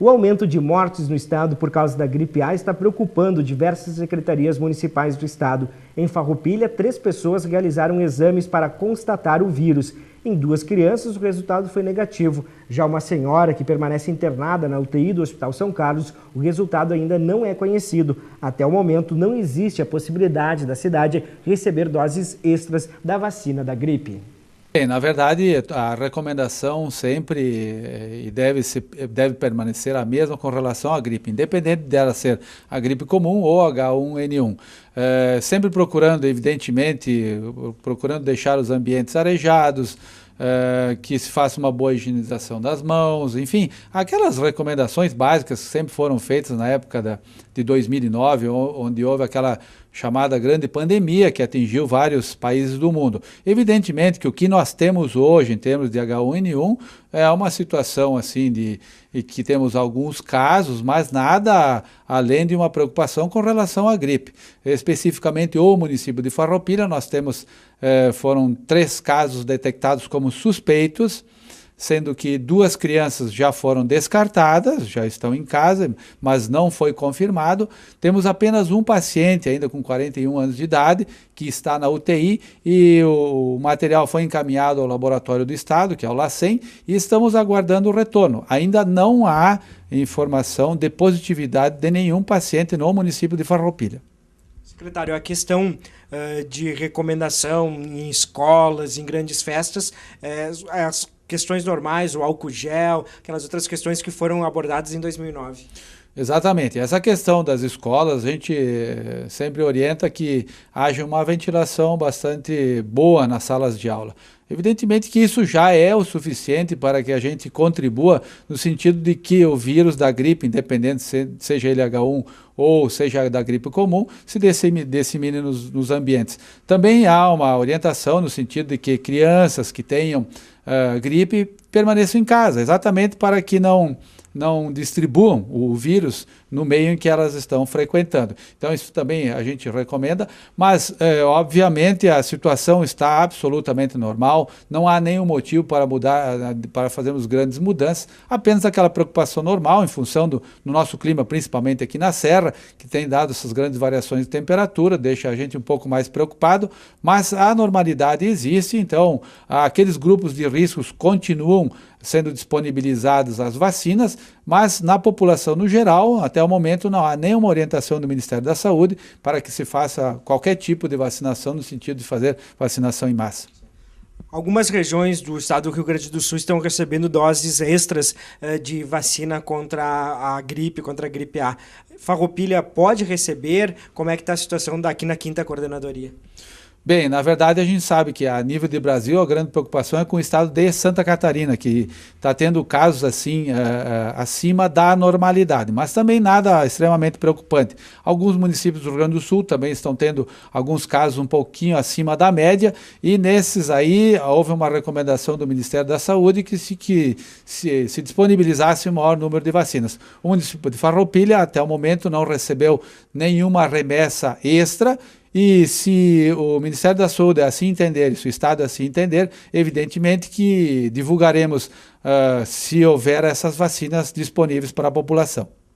O aumento de mortes no estado por causa da gripe A está preocupando diversas secretarias municipais do estado. Em Farroupilha, 3 pessoas realizaram exames para constatar o vírus. Em 2 crianças, o resultado foi negativo. Já uma senhora que permanece internada na UTI do Hospital São Carlos, o resultado ainda não é conhecido. Até o momento, não existe a possibilidade da cidade receber doses extras da vacina da gripe. Bem, na verdade, a recomendação sempre deve permanecer a mesma com relação à gripe, independente dela ser a gripe comum ou H1N1. Sempre procurando, evidentemente, deixar os ambientes arejados, que se faça uma boa higienização das mãos, enfim, aquelas recomendações básicas que sempre foram feitas na época de 2009, onde houve aquela chamada grande pandemia que atingiu vários países do mundo. Evidentemente que o que nós temos hoje em termos de H1N1 é uma situação assim de que temos alguns casos, mas nada além de uma preocupação com relação à gripe. Especificamente o município de Farroupilha, nós temos, foram 3 casos detectados como suspeitos, sendo que 2 crianças já foram descartadas, já estão em casa, mas não foi confirmado. Temos apenas um paciente, ainda com 41 anos de idade, que está na UTI e o material foi encaminhado ao laboratório do estado, que é o LACEN, e estamos aguardando o retorno. Ainda não há informação de positividade de nenhum paciente no município de Farroupilha. Secretário, a questão de recomendação em escolas, em grandes festas, as questões normais, o álcool gel, aquelas outras questões que foram abordadas em 2009. Exatamente. Essa questão das escolas, a gente sempre orienta que haja uma ventilação bastante boa nas salas de aula. Evidentemente que isso já é o suficiente para que a gente contribua no sentido de que o vírus da gripe, independente seja ele H1 ou seja da gripe comum, se dissemine nos ambientes. Também há uma orientação no sentido de que crianças que tenham gripe permaneçam em casa, exatamente para que não distribuam o vírus no meio em que elas estão frequentando. Então isso também a gente recomenda, mas obviamente a situação está absolutamente normal, não há nenhum motivo para mudar, para fazermos grandes mudanças, apenas aquela preocupação normal em função do nosso clima, principalmente aqui na Serra, que tem dado essas grandes variações de temperatura, deixa a gente um pouco mais preocupado, mas a normalidade existe, então aqueles grupos de riscos continuam sendo disponibilizadas as vacinas, mas na população no geral, até o momento não há nenhuma orientação do Ministério da Saúde para que se faça qualquer tipo de vacinação no sentido de fazer vacinação em massa. Algumas regiões do estado do Rio Grande do Sul estão recebendo doses extras de vacina contra a gripe A. Farroupilha pode receber? Como é que está a situação daqui na 5ª Coordenadoria? Bem, na verdade a gente sabe que a nível de Brasil a grande preocupação é com o estado de Santa Catarina, que está tendo casos assim acima da normalidade, mas também nada extremamente preocupante. Alguns municípios do Rio Grande do Sul também estão tendo alguns casos um pouquinho acima da média e nesses aí houve uma recomendação do Ministério da Saúde que se disponibilizasse o maior número de vacinas. O município de Farroupilha até o momento não recebeu nenhuma remessa extra. E se o Ministério da Saúde assim entender, se o Estado assim entender, evidentemente que divulgaremos se houver essas vacinas disponíveis para a população.